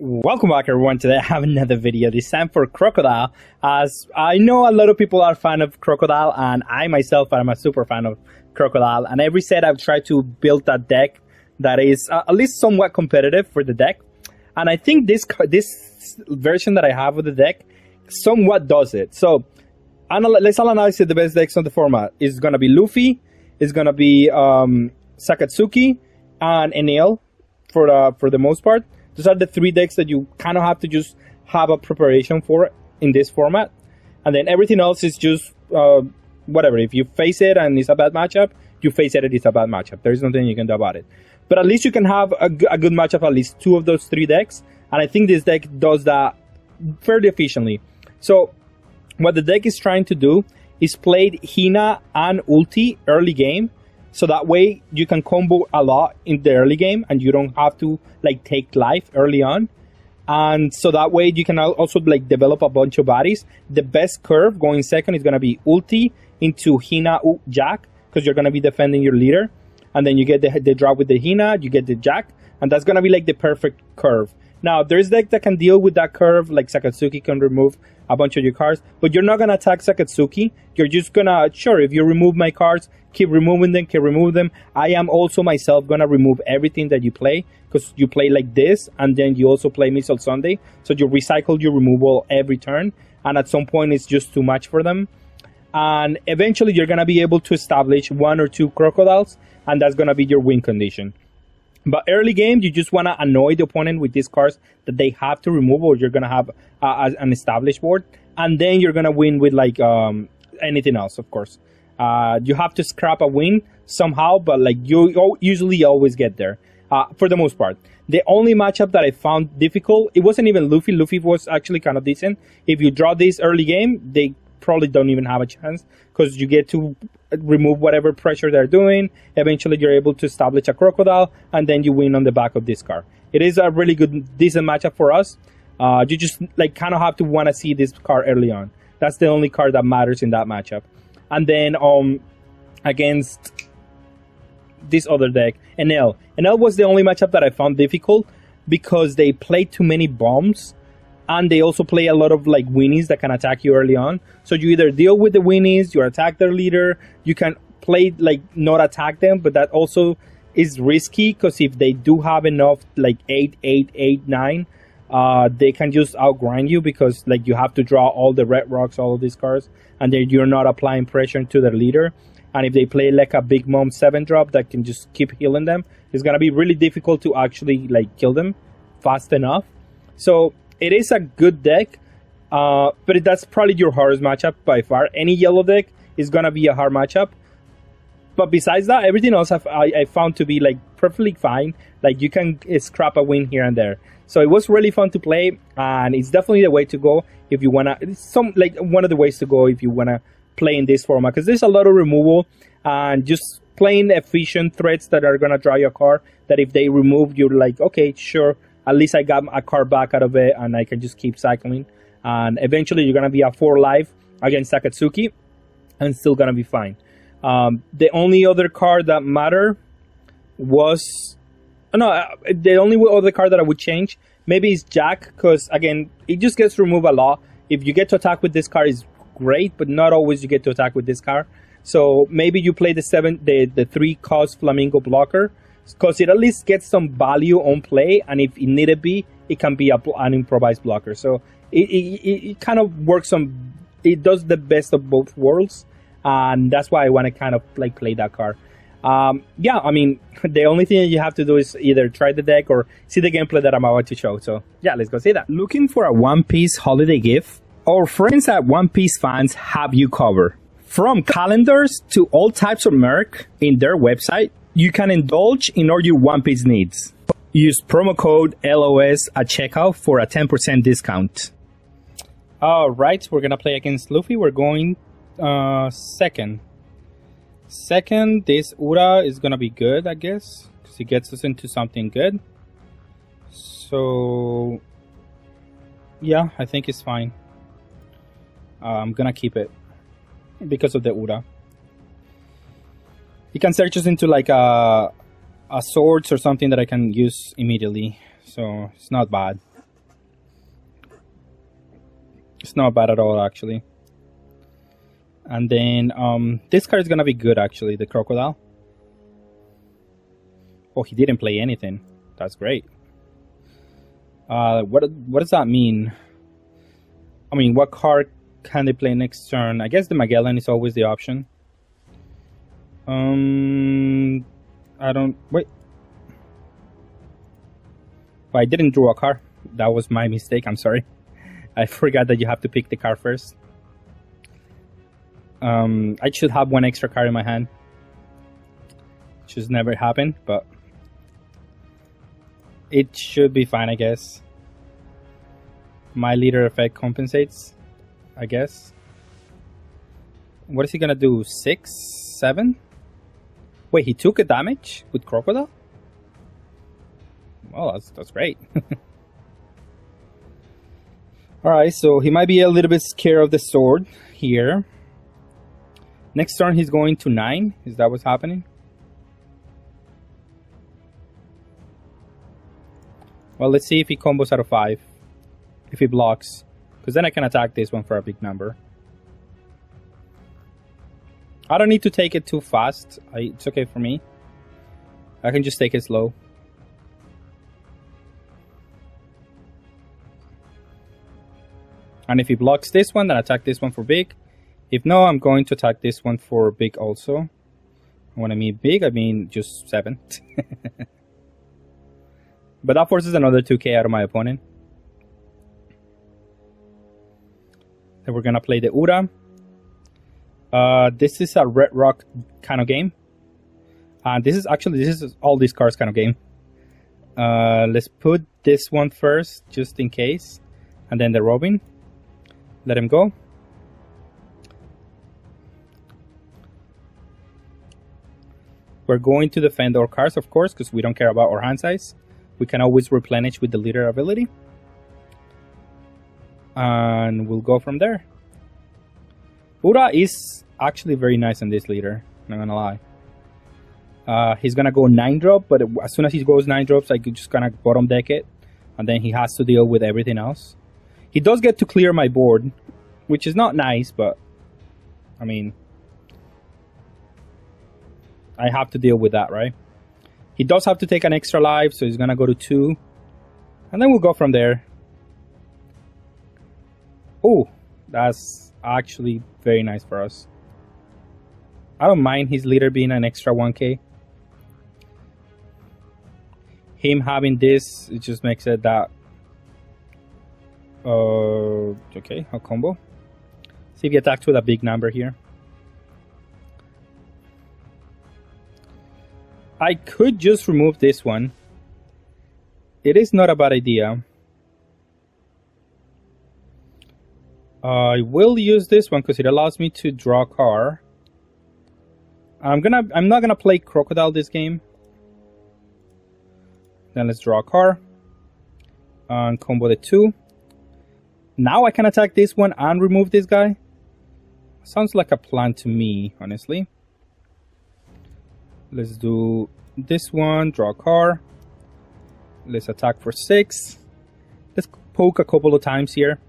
Welcome back everyone. Today I have another video, this time for Crocodile. As I know a lot of people are a fan of Crocodile, and I myself am a super fan of Crocodile, and every set I've tried to build that deck that is at least somewhat competitive for the deck. And I think this version that I have of the deck somewhat does it. So let's analyze the best decks on the format. It's gonna be Luffy, it's gonna be Sakatsuki, and Enel for the most part. Those are the three decks that you kind of have to just have a preparation for in this format. And then everything else is just whatever. If you face it and it's a bad matchup, you face it and it's a bad matchup. There's nothing you can do about it. But at least you can have a good matchup, at least two of those three decks. And I think this deck does that fairly efficiently. So what the deck is trying to do is play Hina and Ulti early game. So that way you can combo a lot in the early game and you don't have to like take life early on. And so that way you can also like develop a bunch of bodies. The best curve going second is going to be Ulti into Hina Jack, because you're going to be defending your leader. And then you get the drop with the Hina, you get the Jack, and that's going to be like the perfect curve. Now there's decks that can deal with that curve, like Sakatsuki can remove a bunch of your cards, but you're not going to attack Sakatsuki. You're just going to, sure, if you remove my cards, keep removing them. I am also myself going to remove everything that you play, because you play like this, and then you also play Missile Sunday. So you recycle your removal every turn, and at some point it's just too much for them. And eventually you're going to be able to establish one or two crocodiles, and that's going to be your win condition. But early game, you just want to annoy the opponent with these cards that they have to remove, or you're going to have an established board. And then you're going to win with like anything else, of course. You have to scrap a win somehow, but like you usually always get there for the most part. The only matchup that I found difficult, it wasn't even Luffy. Luffy was actually kind of decent. If you draw this early game, they probably don't even have a chance, because you get to remove whatever pressure they're doing. Eventually you're able to establish a crocodile, and then you win on the back of this card. It is a really good, decent matchup for us. You just like kind of have to want to see this card early on. That's the only card that matters in that matchup. And then against this other deck, Enel was the only matchup that I found difficult, because they play too many bombs. And they also play a lot of like weenies that can attack you early on. So you either deal with the weenies, you attack their leader. You can play like not attack them, but that also is risky, because if they do have enough like 8, 9, they can just outgrind you, because like you have to draw all the red rocks, all of these cards, and then you're not applying pressure to their leader. And if they play like a Big Mom 7-drop that can just keep healing them, it's gonna be really difficult to actually like kill them fast enough. So it is a good deck, but that's probably your hardest matchup by far. Any yellow deck is going to be a hard matchup. But besides that, everything else I found to be like perfectly fine. Like you can scrap a win here and there. So it was really fun to play, and it's definitely the way to go if you want to. It's one of the ways to go if you want to play in this format, because there's a lot of removal and just playing efficient threats that are going to draw your card, that if they remove, you're like, okay, sure. At least I got a card back out of it, and I can just keep cycling. And eventually you're going to be at 4 life against Sakatsuki, and still going to be fine. The only other card that mattered was... the only other card that I would change maybe is Jack, because, again, it just gets removed a lot. If you get to attack with this card, is great, but not always you get to attack with this card. So maybe you play the 3-cost Flamingo blocker, because it at least gets some value on play, and if it needed be, it can be an improvised blocker. So it kind of works on, it does the best of both worlds, and that's why I want to kind of like play that card. Yeah, I mean, the only thing you have to do is either try the deck or see the gameplay that I'm about to show. So yeah, let's go see that. Looking for a One Piece holiday gift? Our friends at One Piece Fans have you covered. From calendars to all types of merch in their website, you can indulge in all your One Piece needs. Use promo code LOS at checkout for a 10% discount. Alright, we're gonna play against Luffy. We're going second. This Ura is gonna be good, I guess, because he gets us into something good. So yeah, I think it's fine. I'm gonna keep it because of the Ura. He can search us into like a swords or something that I can use immediately, so it's not bad. It's not bad at all, actually. And then this card is gonna be good, actually, the Crocodile. Oh, he didn't play anything. That's great. What does that mean? I mean, what card can they play next turn? I guess the Magellan is always the option. I don't... Wait. Oh, I didn't draw a card. That was my mistake. I'm sorry. I forgot that you have to pick the card first. I should have one extra card in my hand. Which has never happened, but... it should be fine, I guess. My leader effect compensates, I guess. What is he gonna do? 6? 7? Wait, he took a damage with Crocodile? Well, that's great. Alright, so he might be a little bit scared of the sword here. Next turn he's going to 9. Is that what's happening? Well, let's see if he combos out of 5. If he blocks. Because then I can attack this one for a big number. I don't need to take it too fast. It's okay for me. I can just take it slow. And if he blocks this one, then attack this one for big. If no, I'm going to attack this one for big also. When I mean big, I mean just 7. But that forces another 2k out of my opponent. Then we're gonna play the Ura. This is a Red Rock kind of game. This is all these cards kind of game. Let's put this one first, just in case. And then the Robin. Let him go. We're going to defend our cards, of course, because we don't care about our hand size. We can always replenish with the leader ability. And we'll go from there. Ura is actually very nice on this leader, not gonna lie. He's gonna go 9-drop, but as soon as he goes 9 drops, I could just kind of bottom deck it. And then he has to deal with everything else. He does get to clear my board, which is not nice, but I mean, I have to deal with that, right? He does have to take an extra life, so he's gonna go to 2. And then we'll go from there. Oh, that's actually very nice for us. I don't mind his leader being an extra 1k. Him having this, it just makes it that... okay, a combo. See if he attacks with a big number here. I could just remove this one. It is not a bad idea. I will use this one because it allows me to draw a card. I'm not gonna play Crocodile this game. Then let's draw a card. And combo the 2. Now I can attack this one and remove this guy. Sounds like a plan to me, honestly. Let's do this one, draw a card. Let's attack for 6. Let's poke a couple of times here.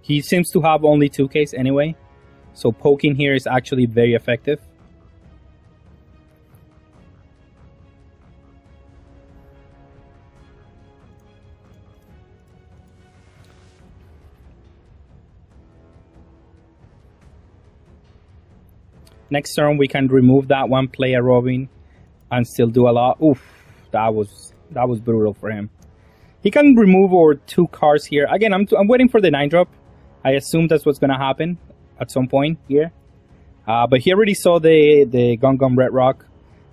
He seems to have only 2Ks anyway, so poking here is actually very effective. Next turn we can remove that one, play a Robin, and still do a lot. Oof, that was brutal for him. He can remove our 2 cards here. Again, I'm waiting for the 9-drop. I assume that's what's gonna happen at some point here. But he already saw the Gungam Red Rock,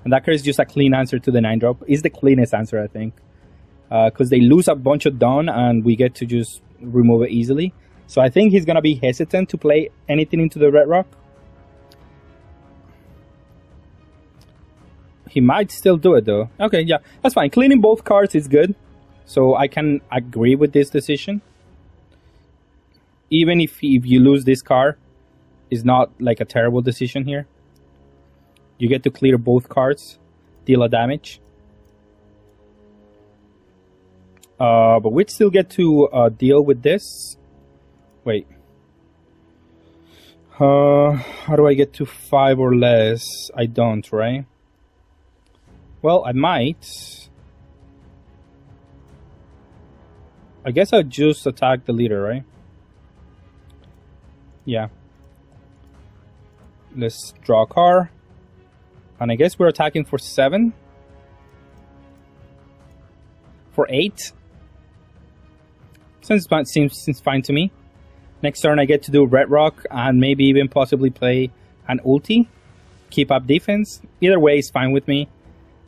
and that card is just a clean answer to the 9-drop. It's the cleanest answer, I think, because they lose a bunch of Dawn and we get to just remove it easily. So I think he's gonna be hesitant to play anything into the Red Rock. He might still do it though. Okay, yeah, that's fine. Cleaning both cards is good. So I can agree with this decision. Even if you lose this card, it's not like a terrible decision here. You get to clear both cards, deal a damage. But we'd still get to deal with this. Wait. How do I get to 5 or less? I don't, right? Well, I might. I guess I'll just attack the leader, right? Yeah. Let's draw a card. And I guess we're attacking for 7. For 8. Seems fine to me. Next turn I get to do Red Rock and maybe even possibly play an ulti. Keep up defense. Either way is fine with me.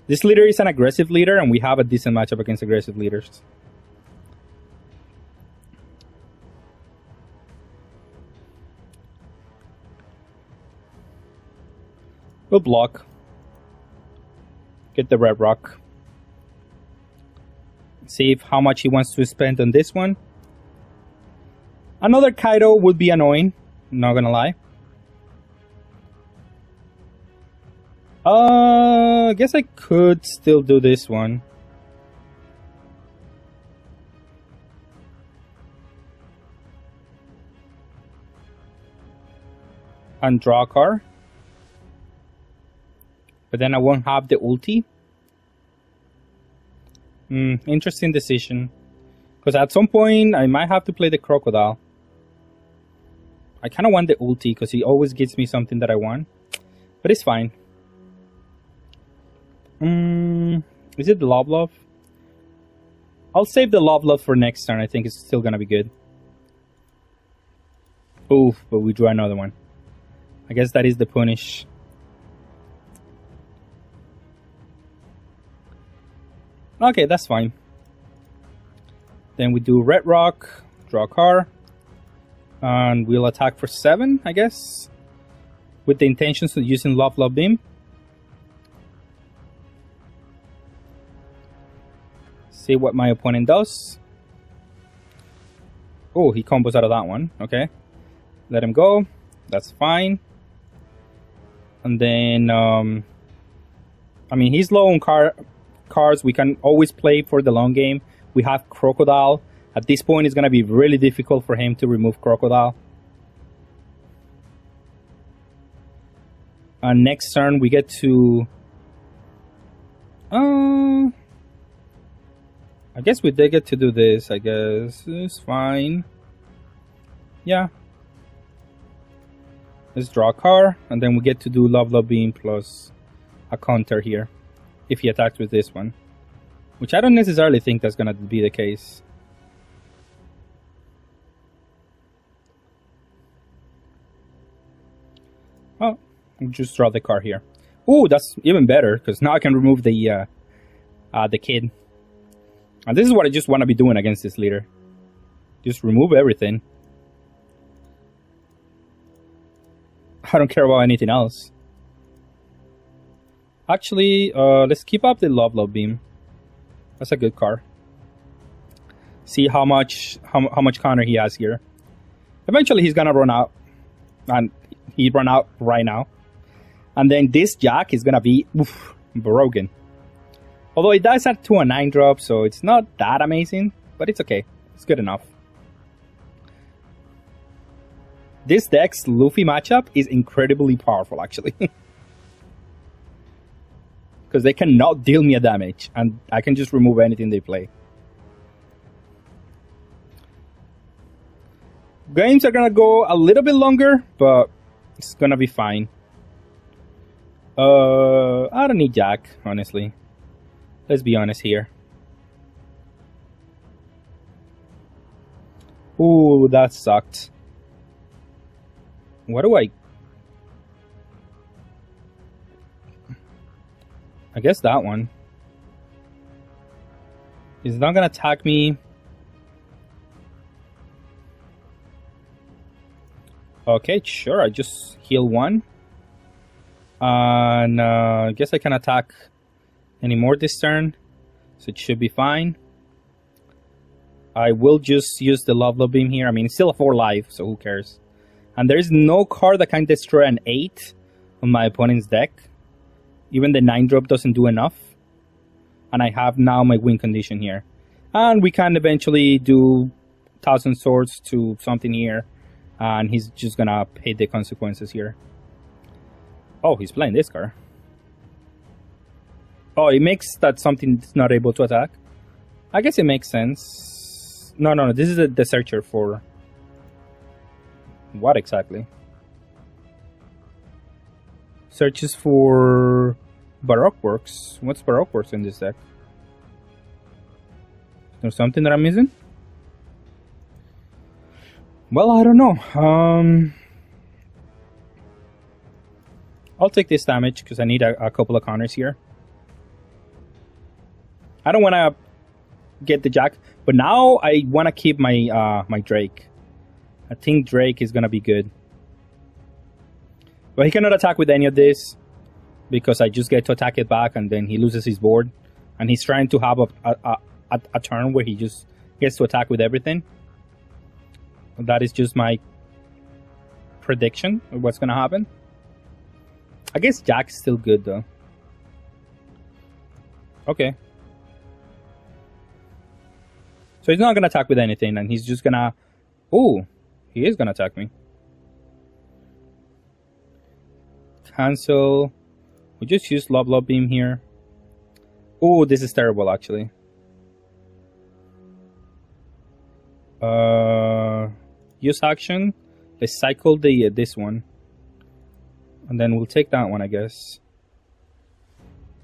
This leader is an aggressive leader and we have a decent matchup against aggressive leaders. We'll block. Get the Red Rock. See if how much he wants to spend on this one. Another Kaido would be annoying, not gonna lie. I guess I could still do this one. And draw a card. But then I won't have the ulti. Interesting decision. Because at some point I might have to play the Crocodile. I kind of want the ulti because he always gives me something that I want. But it's fine. Is it the Love? I'll save the Love for next turn. I think it's still going to be good. Oof, but we draw another one. I guess that is the punish. Okay, that's fine. Then we do Red Rock, draw a card. And we'll attack for 7, I guess. With the intentions of using Love Beam. See what my opponent does. Oh, he combos out of that one. Okay. Let him go. That's fine. And then, I mean, he's low on cards. We can always play for the long game. We have Crocodile. At this point, it's going to be really difficult for him to remove Crocodile. And next turn, we get to... I guess we did get to do this, I guess. It's fine. Yeah. Let's draw a card, and then we get to do Love Beam plus a counter here. If he attacks with this one. Which I don't necessarily think that's going to be the case. Oh, I'll just draw the card here. Oh, that's even better, because now I can remove the kid. And this is what I just want to be doing against this leader. Just remove everything. I don't care about anything else. Actually, let's keep up the Love Beam. That's a good card. See how much counter he has here. Eventually he's gonna run out. And he run out right now. And then this Jack is gonna be broken. Although it does have 2 and 9 drop, so it's not that amazing, but it's okay. It's good enough. This deck's Luffy matchup is incredibly powerful, actually. Because they cannot deal me a damage, and I can just remove anything they play. Games are gonna go a little bit longer, but it's gonna be fine. I don't need Jack, honestly. Let's be honest here. Ooh, that sucked. What do I guess that one. He's not gonna attack me. Okay, sure, I just heal 1. And I guess I can attack anymore this turn, so it should be fine. I will just use the Love Beam here. I mean, it's still a 4 life, so who cares? And there is no card that can destroy an 8 on my opponent's deck. Even the 9 drop doesn't do enough. And I have now my win condition here. And we can eventually do Thousand Swords to something here. And he's just gonna pay the consequences here. Oh, he's playing this card. Oh, it makes that something's not able to attack. I guess it makes sense. No. This is the searcher for... what exactly? Searches for Baroque Works. What's Baroque Works in this deck? Is there something that I'm missing? Well, I don't know. I'll take this damage because I need a couple of counters here. I don't want to get the Jack, but now I want to keep my my Drake. I think Drake is gonna be good. But he cannot attack with any of this because I just get to attack it back and then he loses his board. And he's trying to have a turn where he just gets to attack with everything. That is just my prediction of what's gonna happen. I guess Jack's still good though. Okay. So he's not gonna attack with anything and he's just gonna... oh, he is gonna attack me. Cancel. We just use Love Beam here. Oh, this is terrible actually. Use action. Let's cycle the this one. And then we'll take that one, I guess.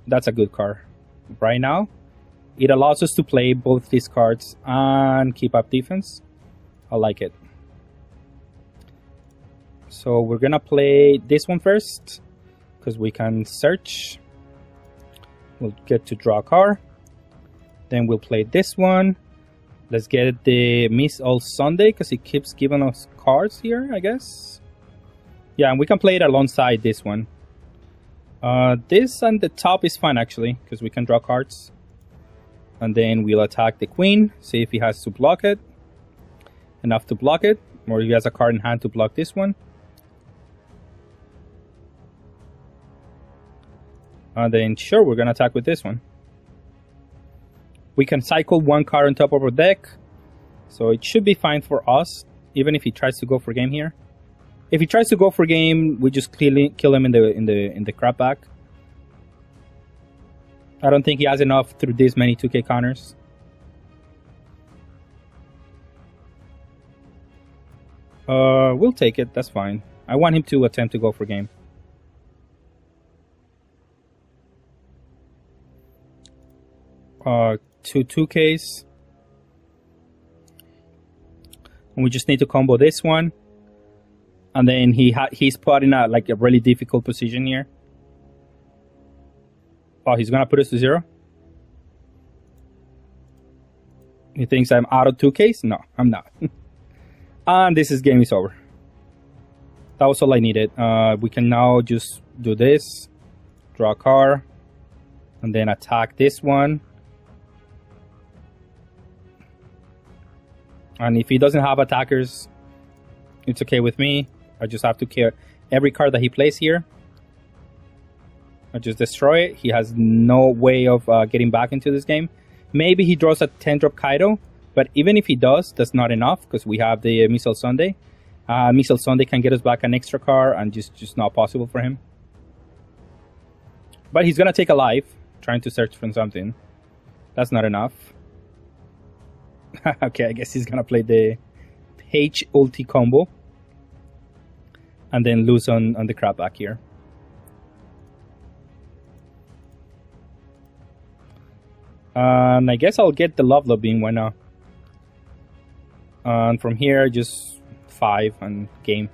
That's a good card. Right now, it allows us to play both these cards and keep up defense. I like it. So we're gonna play this one first because we can search. We'll get to draw a card. Then we'll play this one. Let's get the Miss All Sunday because it keeps giving us cards here, I guess. Yeah, and we can play it alongside this one. This and the top is fine actually because we can draw cards. And then we'll attack the Queen. See if he has to block it. Enough to block it. Or he has a card in hand to block this one. And then sure, we're gonna attack with this one. We can cycle one card on top of our deck, so it should be fine for us, even if he tries to go for game here. If he tries to go for game, we just kill him in the crap back. I don't think he has enough through this many 2k counters. We'll take it, that's fine. I want him to attempt to go for game. Two 2Ks. And we just need to combo this one. And then he's put in a really difficult position here. Oh, he's gonna put us to 0? He thinks I'm out of 2Ks? No, I'm not. And game is over. That was all I needed. We can now just do this. Draw a card. And then attack this one. And if he doesn't have attackers, it's okay with me. I just have to kill every card that he plays here. I just destroy it. He has no way of getting back into this game. Maybe he draws a 10-drop Kaido, but even if he does, that's not enough because we have the Missile Sunday. Missile Sunday can get us back an extra card and just not possible for him. But he's gonna take a life, trying to search for something. That's not enough. Okay, I guess he's gonna play the H ulti combo. And then lose on the crap back here. And I guess I'll get the Love Beam, why not? And from here, just 5 and game.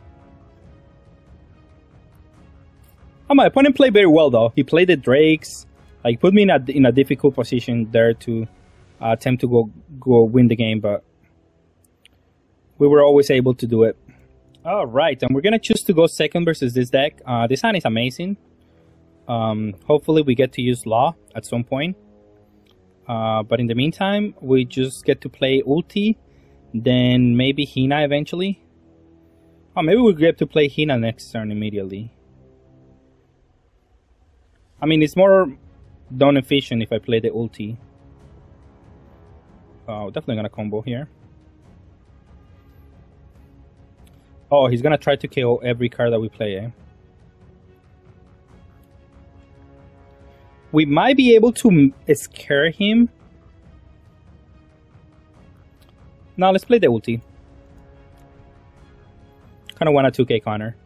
Oh, my opponent played very well though. He played the Drakes. Like, put me in a difficult position there to attempt to go win the game, but we were always able to do it. All right, and we're gonna choose to go second versus this deck. This hand is amazing. Hopefully we get to use Law at some point. But in the meantime, we just get to play ulti, then maybe Hina eventually. Oh, maybe we'll get to play Hina next turn immediately. I mean, it's more done efficient if I play the ulti. Definitely gonna combo here. Oh, he's gonna try to KO every card that we play, eh? We might be able to scare him. Now let's play the ulti. Kind of want a 2k counter.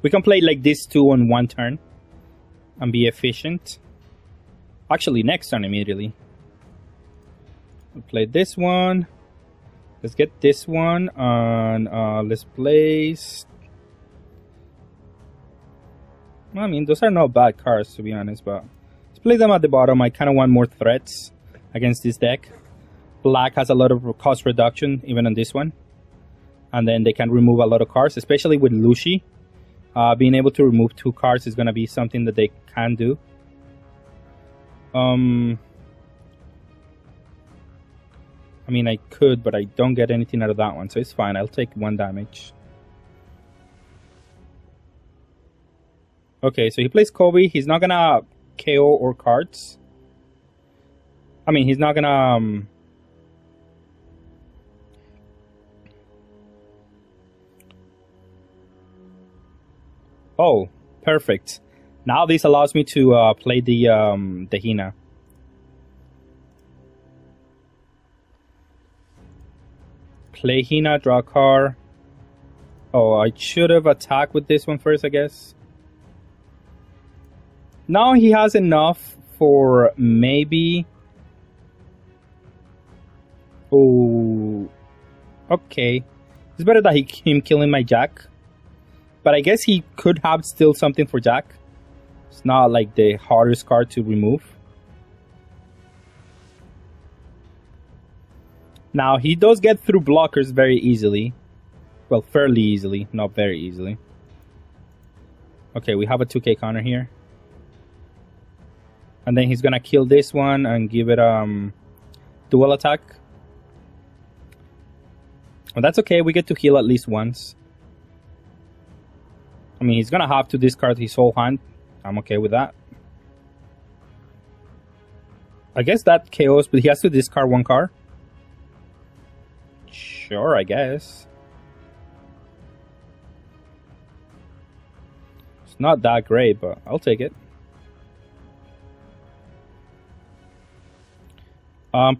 We can play like this 2 on 1 turn and be efficient. Actually, next turn immediately. We'll play this one. Let's get this one on. Let's place. I mean, those are not bad cards to be honest, but let's play them at the bottom. I kind of want more threats against this deck. Black has a lot of cost reduction even on this one, and then they can remove a lot of cards, especially with Lucy. Being able to remove 2 cards is going to be something that they can do. I mean, I could, but I don't get anything out of that one, so it's fine. I'll take 1 damage. Okay, so he plays Kobe. He's not gonna KO or cards. I mean, he's not gonna... Oh, perfect. Now this allows me to play the Hina. Play Hina, draw a card. Oh, I should have attacked with this one first, I guess. Now he has enough for maybe... Oh, okay. It's better that him killing my Jack. But I guess he could have still something for Jack. It's not like the hardest card to remove. Now, he does get through blockers very easily. Well, fairly easily, not very easily. Okay, we have a 2k counter here. And then he's gonna kill this one and give it dual attack. Well, that's okay, we get to heal at least once. I mean, he's gonna have to discard his whole hand. I'm okay with that. I guess that KOs, but he has to discard 1 card. Sure, I guess. It's not that great, but I'll take it.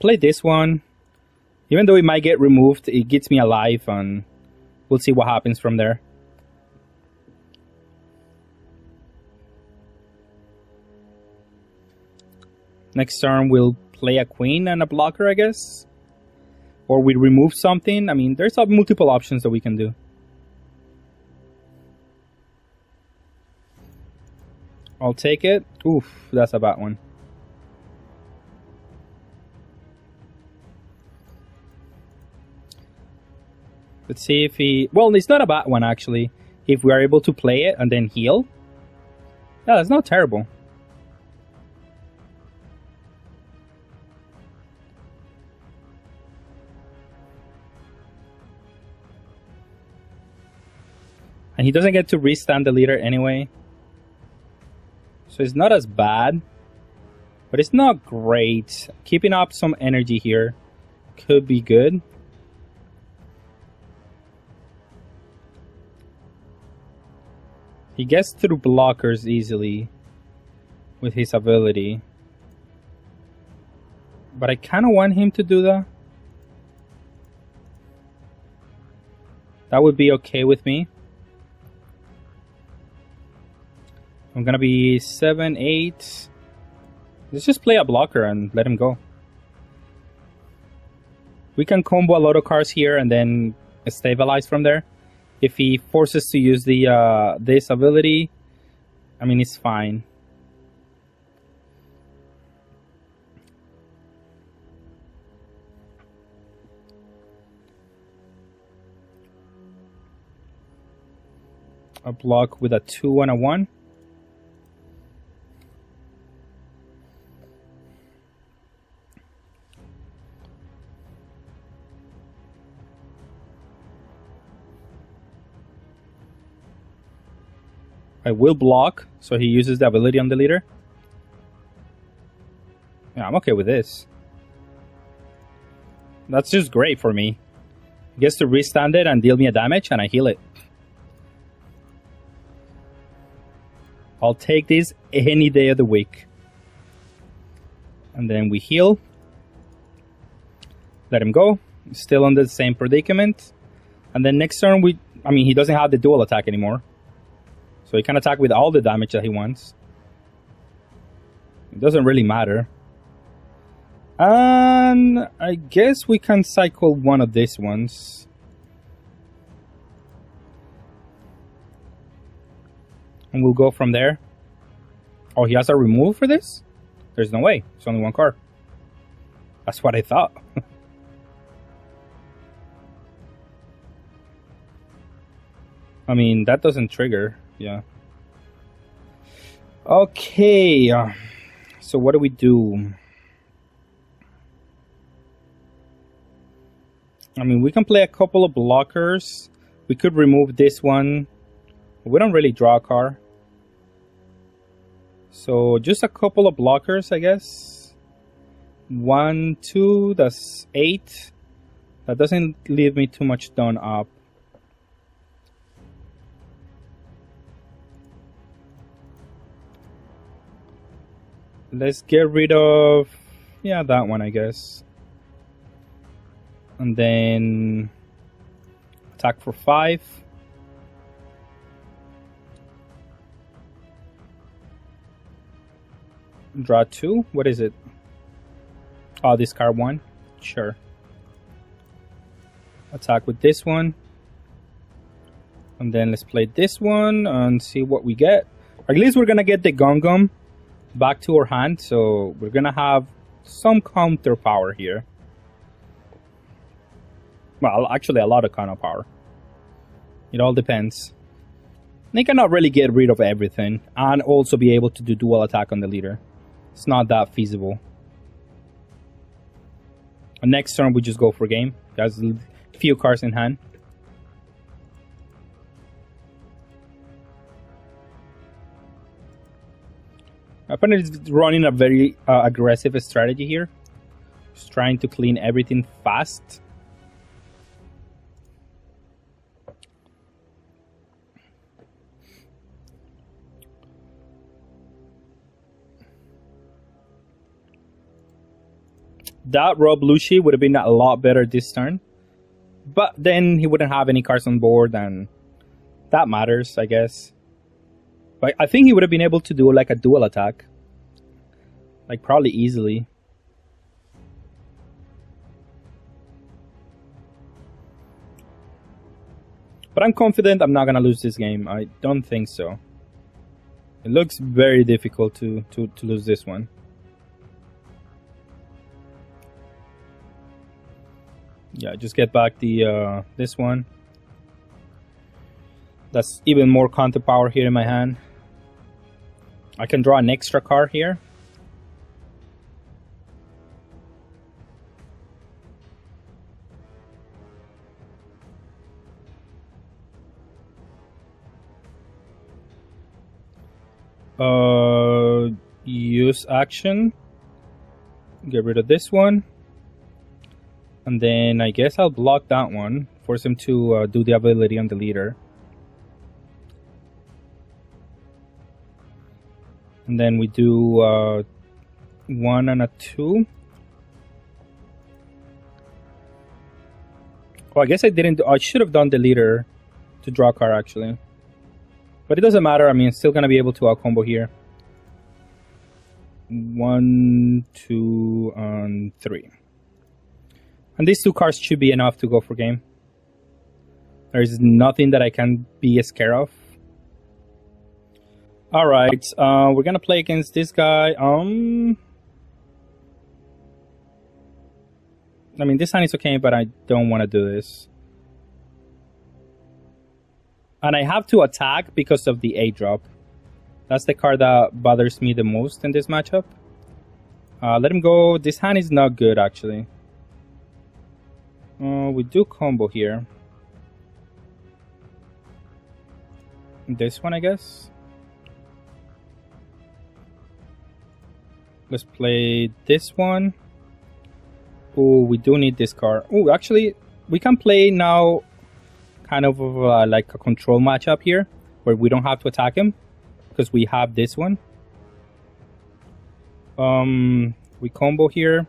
Play this one. Even though it might get removed, it gets me alive, and we'll see what happens from there. Next turn, we'll play a queen and a blocker, I guess. Or we remove something. I mean, there's multiple options that we can do. I'll take it. Oof, that's a bad one. Let's see if he... Well, it's not a bad one, actually. If we are able to play it and then heal. Yeah, that's not terrible. And he doesn't get to restand the leader anyway. So it's not as bad. But it's not great. Keeping up some energy here could be good. He gets through blockers easily with his ability. But I kind of want him to do that. That would be okay with me. I'm gonna be 7, 8. Let's just play a blocker and let him go. We can combo a lot of cards here and then stabilize from there. If he forces to use the this ability, I mean, it's fine. A block with a 2 and a 1. I will block, so he uses the ability on the leader. Yeah, I'm okay with this. That's just great for me. He gets to restand it and deal me a damage, and I heal it. I'll take this any day of the week. And then we heal. Let him go. Still under the same predicament. And then next turn, he doesn't have the dual attack anymore. So he can attack with all the damage that he wants. It doesn't really matter. And I guess we can cycle one of these ones. And we'll go from there. Oh, he has a remove for this? There's no way. It's only one card. That's what I thought. I mean, that doesn't trigger. Yeah. Okay. So what do we do? I mean, we can play a couple of blockers. We could remove this one. We don't really draw a card. So just a couple of blockers, I guess. 1, 2, that's 8. That doesn't leave me too much done up. Let's get rid of, yeah, that one, I guess. And then attack for 5. Draw 2. What is it? Oh, discard 1. Sure. Attack with this one. And then let's play this one and see what we get. At least we're gonna get the Gum back to our hand, so we're gonna have some counter power here. Well, actually a lot of counter power. It all depends. They cannot really get rid of everything and also be able to do dual attack on the leader. It's not that feasible. And next turn we just go for game. There's a few cards in hand. Opponent is running a very aggressive strategy here. Just trying to clean everything fast. That Rob Lucci would have been a lot better this turn. But then he wouldn't have any cards on board, and that matters, I guess. But I think he would have been able to do like a dual attack. Like probably easily. But I'm confident I'm not going to lose this game. I don't think so. It looks very difficult to lose this one. Yeah, just get back the this one. That's even more counter power here in my hand. I can draw an extra card here. Use action. Get rid of this one. And then I guess I'll block that one. Force him to do the ability on the leader. And then we do 1 and a 2. Oh, I guess I didn't. I should have done the leader to draw a card actually. But it doesn't matter. I mean, still gonna be able to out-combo here. 1, 2, and 3. And these 2 cards should be enough to go for game. There is nothing that I can be scared of. Alright, we're gonna play against this guy. I mean, this hand is okay, but I don't want to do this. And I have to attack because of the A-drop. That's the card that bothers me the most in this matchup. Let him go. This hand is not good, actually. We do combo here. This one, I guess. Let's play this one. Oh, we do need this card. Oh, actually, we can play now kind of like a control matchup here, where we don't have to attack him, because we have this one. We combo here.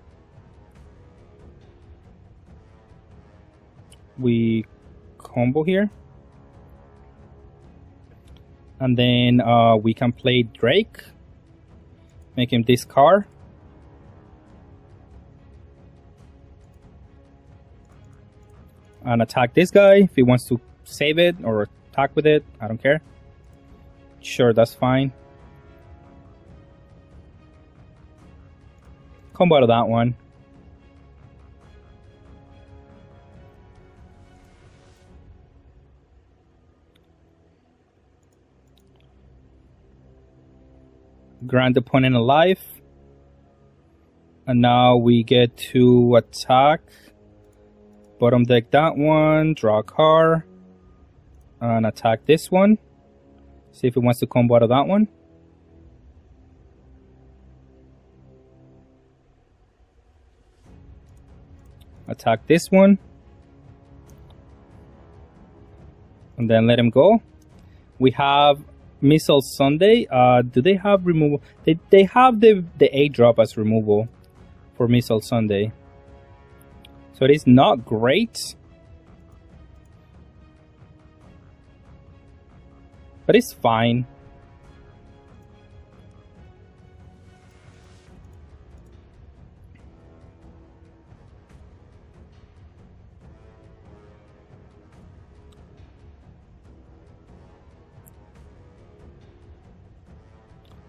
We combo here. And then we can play Drake. Make him discard. And attack this guy if he wants to save it or attack with it. I don't care. Sure, that's fine. Combo out of that one. Grant the opponent a life. And now we get to attack. Bottom deck that one, draw a card, and attack this one. See if it wants to combo out of that one. Attack this one. And then let him go. We have Missile Sunday. Do they have removal? They have the 8-drop as removal for Missile Sunday. So it is not great, but it's fine.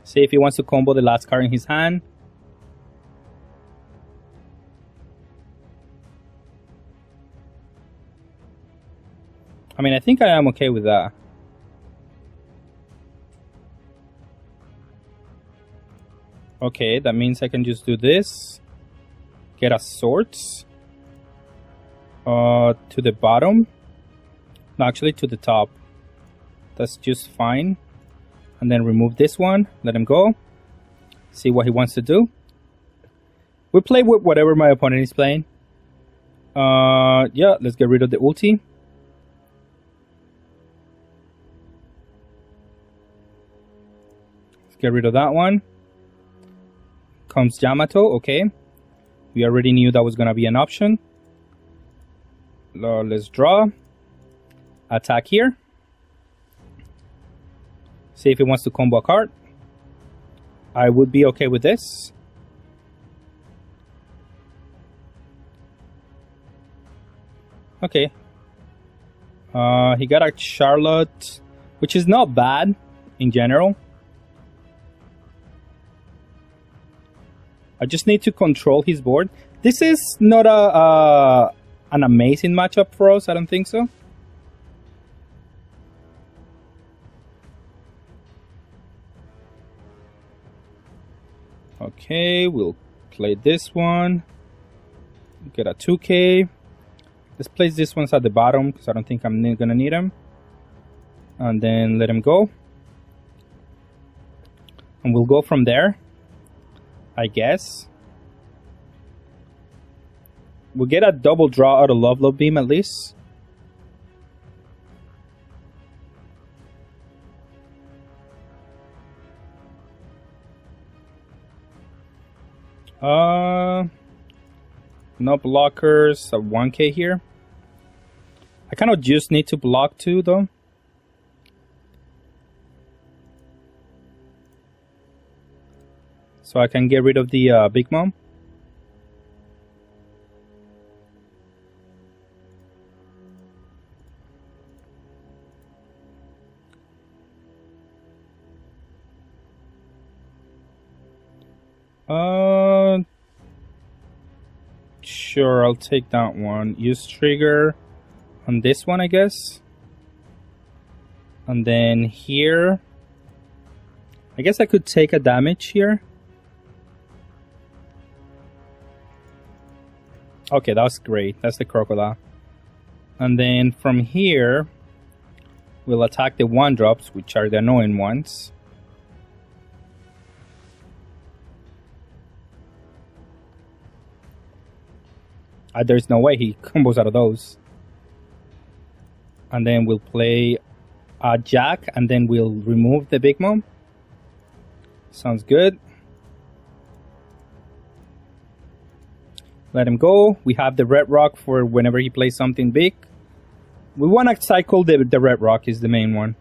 See if he wants to combo the last card in his hand. I mean, I think I am okay with that. Okay, that means I can just do this. Get a swords. To the bottom. No, actually to the top. That's just fine. And then remove this one. Let him go. See what he wants to do. We play with whatever my opponent is playing. Yeah, let's get rid of the ulti. Get rid of that one. Comes Yamato, okay. We already knew that was gonna be an option. Let's draw. Attack here. See if he wants to combo a card. I would be okay with this. Okay. He got a Charlotte, which is not bad in general. I just need to control his board. This is not an amazing matchup for us. I don't think so. Okay, we'll play this one. Get a 2K. Let's place this one at the bottom because I don't think I'm gonna need him. And then let him go. And we'll go from there, I guess. We'll get a double draw out of Love Beam at least. No blockers, a 1K here. I kind of just need to block 2 though. So I can get rid of the Big Mom. Sure, I'll take that one. Use trigger on this one, I guess. And then here, I guess I could take a damage here. Okay, that was great. That's the Crocodile. And then from here, we'll attack the 1-drops, which are the annoying ones. There's no way he combos out of those. And then we'll play Jack, and then we'll remove the Big Mom. Sounds good. Let him go. We have the Red Rock for whenever he plays something big. We want to cycle the Red Rock is the main one.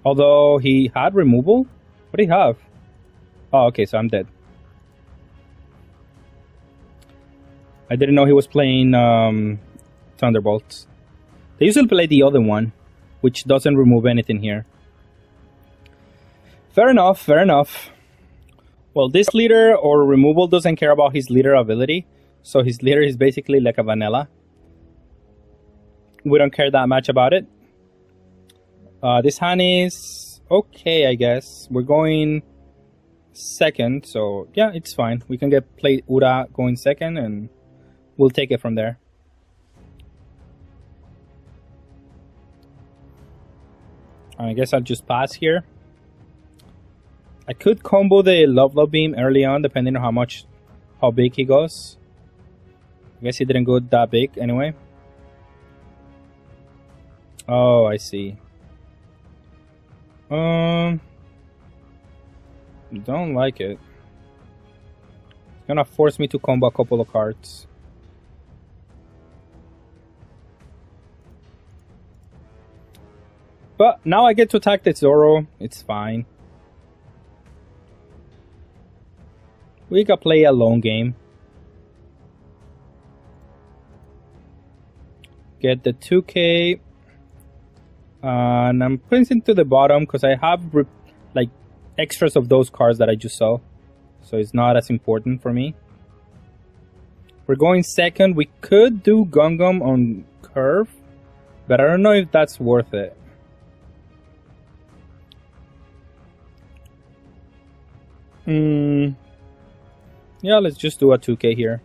Although he had removal. What do you have? Oh, okay, so I'm dead. I didn't know he was playing Thunderbolts. They usually play the other one, which doesn't remove anything here. Fair enough, fair enough. Well, this leader or removal doesn't care about his leader ability. So his leader is basically like a vanilla. We don't care that much about it. This hand is okay, I guess. We're going second, so yeah, it's fine. We can play Ura going second, and we'll take it from there. I guess I'll just pass here. I could combo the Love Beam early on, depending on how big he goes. I guess he didn't go that big anyway. Oh, I see. Don't like it. It's gonna force me to combo a couple of cards. But now I get to attack the Zoro. It's fine. We can play a long game. Get the 2K. And I'm putting it to the bottom because I have like extras of those cards that I just saw. So it's not as important for me. We're going second. We could do Gungam on curve, but I don't know if that's worth it. Yeah, let's just do a 2K here.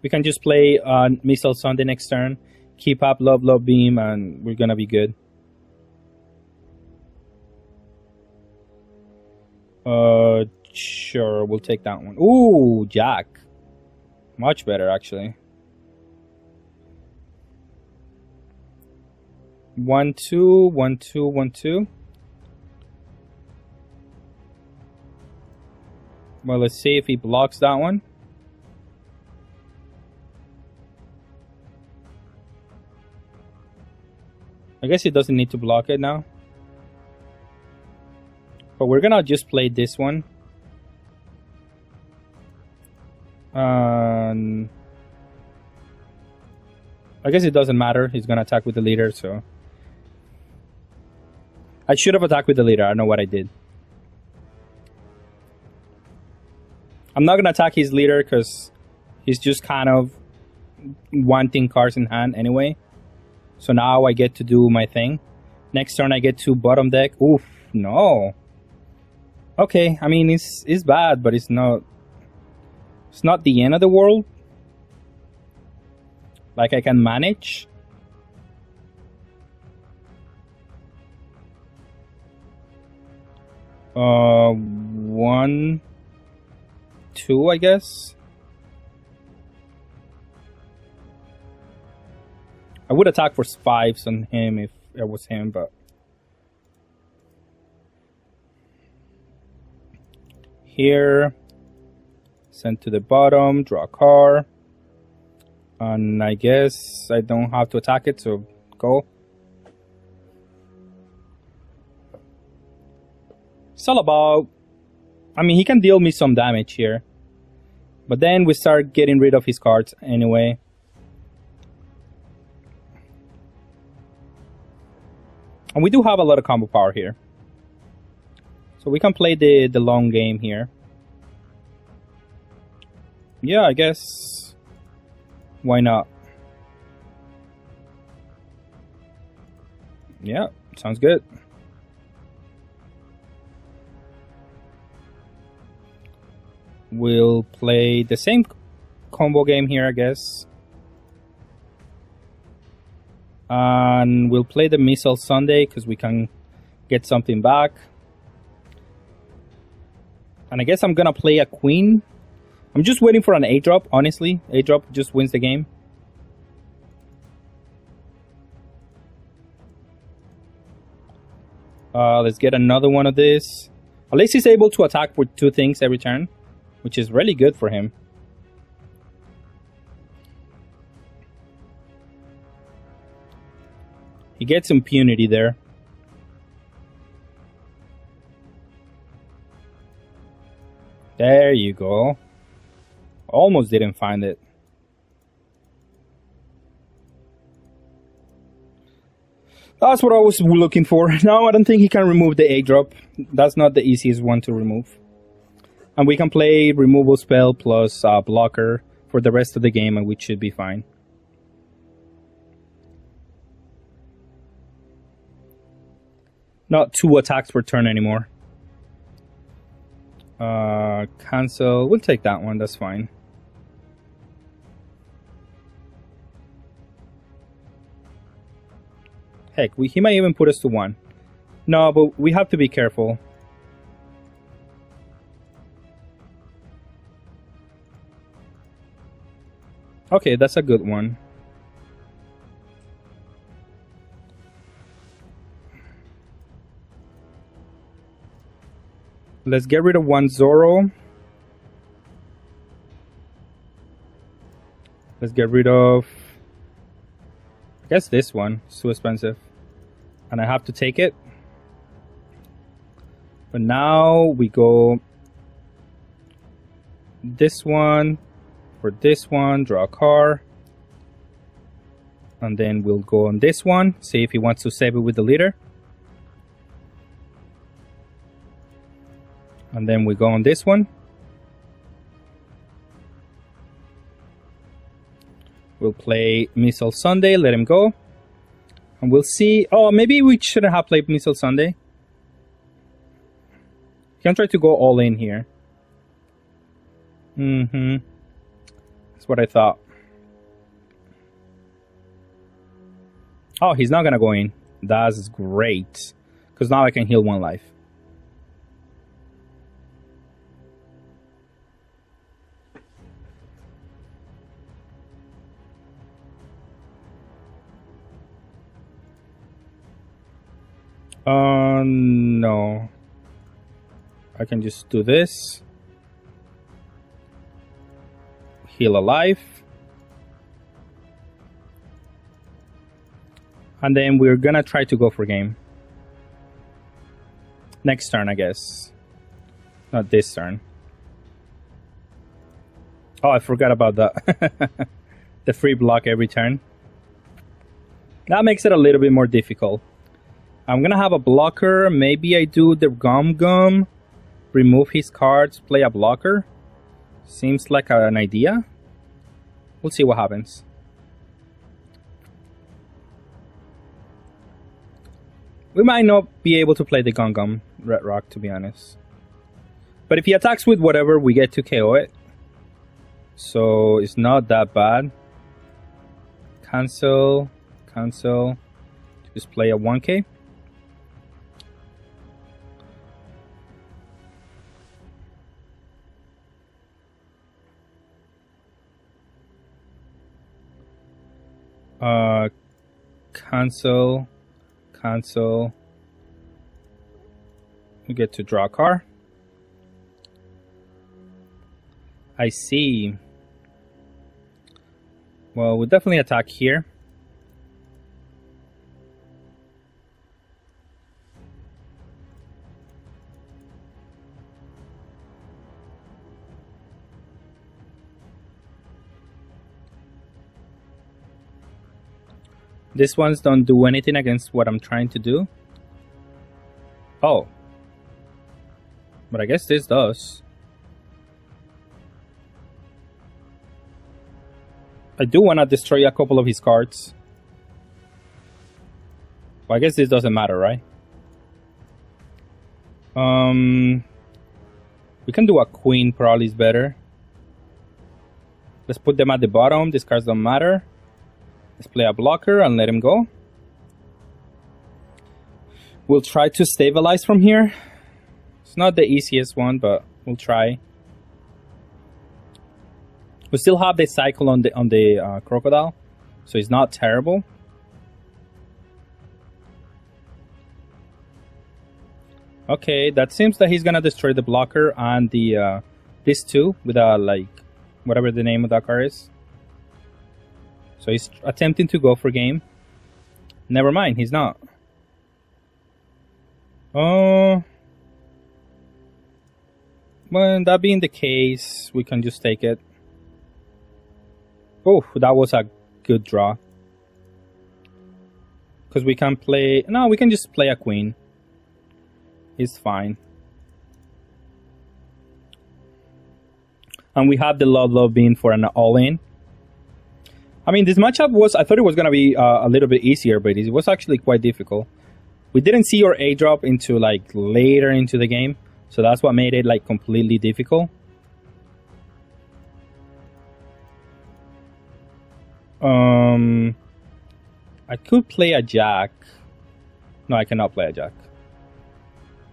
We can just play Missile Sunday next turn, keep up Love Beam, and we're gonna be good. Sure, we'll take that one. Ooh, Jack. Much better, actually. 1-2, 1-2, 1-2. Well, let's see if he blocks that one. I guess he doesn't need to block it now. But we're gonna just play this one. I guess it doesn't matter. He's gonna attack with the leader, so... I should have attacked with the leader. I don't know what I did. I'm not gonna attack his leader because he's just kind of wanting cards in hand anyway. So now I get to do my thing. Next turn I get to bottom deck. Oof, no. Okay, I mean it's bad, but it's not the end of the world. Like I can manage. One, two, I guess. I would attack for 5s on him if it was him, but... Here. Send to the bottom, draw a card. And I guess I don't have to attack it, so go. It's all about... I mean, he can deal me some damage here. But then we start getting rid of his cards anyway. And we do have a lot of combo power here. So we can play the long game here. Yeah, I guess. Why not? Yeah, sounds good. We'll play the same combo game here, I guess. And we'll play the Missile Sunday because we can get something back. And I guess I'm gonna play a Queen I'm just waiting for an A-drop, honestly. A-drop just wins the game. Let's get another one of this. At least he's able to attack with 2 things every turn, which is really good for him. He gets impunity there. There you go. Almost didn't find it. That's what I was looking for. No, I don't think he can remove the A-drop. That's not the easiest one to remove. And we can play removal spell plus blocker for the rest of the game, and we should be fine. Not 2 attacks per turn anymore. Cancel. We'll take that one. That's fine. Heck, he might even put us to 1. No, but we have to be careful. Okay, that's a good one. Let's get rid of 1 Zoro. Let's get rid of... I guess this one. It's too expensive. And I have to take it. But now we go... this one. For this one, draw a card. And then we'll go on this one. See if he wants to save it with the leader. And then we go on this one. We'll play Missile Sunday, let him go. And we'll see. Oh, maybe we shouldn't have played Missile Sunday. You can try to go all in here. That's what I thought. Oh, he's not gonna go in. That's great. Because now I can heal 1 life. No. I can just do this. Heal a life. And then we're gonna try to go for game. Next turn, I guess. Not this turn. Oh, I forgot about that. The free block every turn. That makes it a little bit more difficult. I'm gonna have a blocker. Maybe I do the Gum. Remove his cards, play a blocker. Seems like an idea. We'll see what happens. We might not be able to play the Gum Red Rock, to be honest. But if he attacks with whatever, we get to KO it. So it's not that bad. Cancel. Just play a 1k. Cancel. We get to draw a card. I see. Well, we'll definitely attack here. These ones don't do anything against what I'm trying to do. Oh. But I guess this does. I do want to destroy a couple of his cards. Well, I guess this doesn't matter, right? We can do a queen, probably is better. Let's put them at the bottom. These cards don't matter. Let's play a blocker and let him go. We'll try to stabilize from here. It's not the easiest one, but we'll try. We still have the cycle on the Crocodile, so it's not terrible. Okay, that seems that he's gonna destroy the blocker and the this too with like whatever the name of that card is. So he's attempting to go for game. Never mind, he's not. Oh, well, that being the case, we can just take it. Oh, that was a good draw. Because we can play... No, we can just play a queen. It's fine. And we have the Ludlow being for an all-in. I mean, this matchup was... I thought it was going to be a little bit easier, but it was actually quite difficult. We didn't see our A-drop into, like, later into the game. So that's what made it, like, completely difficult. I could play a jack. No, I cannot play a jack.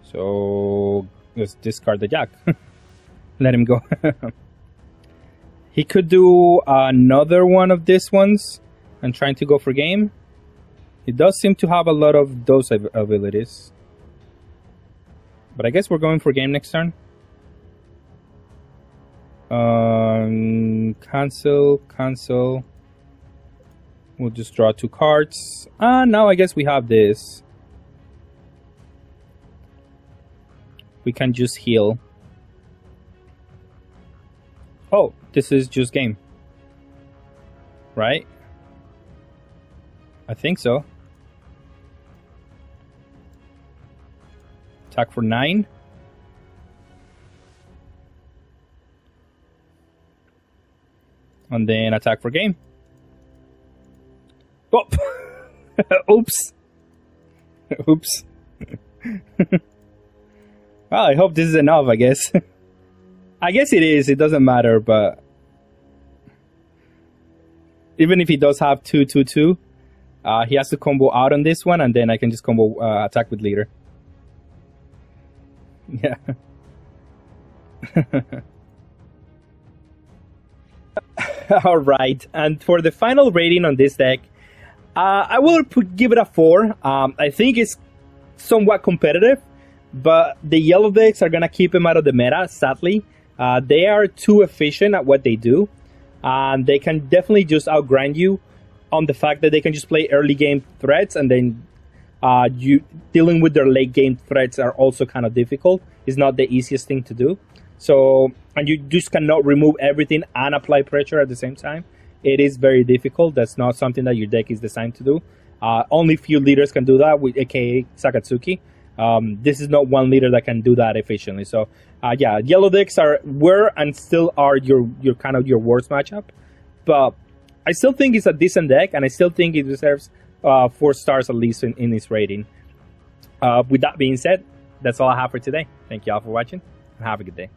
So let's discard the jack. Let him go. He could do another one of these ones and trying to go for game. He does seem to have a lot of those abilities. But I guess we're going for game next turn. Cancel. We'll just draw 2 cards. Now I guess we have this. We can just heal. Oh, this is just game. Right? I think so. Attack for 9. And then attack for game. Oh! Oops. Oops. Well, I hope this is enough, I guess. I guess it is. It doesn't matter, but... Even if he does have 2/2/2, he has to combo out on this one, and then I can just combo attack with leader. Yeah. Alright, and for the final rating on this deck, I will give it a 4. I think it's somewhat competitive, but the yellow decks are going to keep him out of the meta, sadly. They are too efficient at what they do, and they can definitely just outgrind you on the fact that they can just play early game threats, and then you dealing with their late game threats are also kind of difficult. It's not the easiest thing to do. So, and you just cannot remove everything and apply pressure at the same time. It is very difficult. That's not something that your deck is designed to do. Only few leaders can do that, with aka Sakatsuki. This is not one leader that can do that efficiently. So, yeah, yellow decks were and still are your kind of your worst matchup. But I still think it's a decent deck, and I still think it deserves 4 stars at least in its rating. With that being said, that's all I have for today. Thank you all for watching, and have a good day.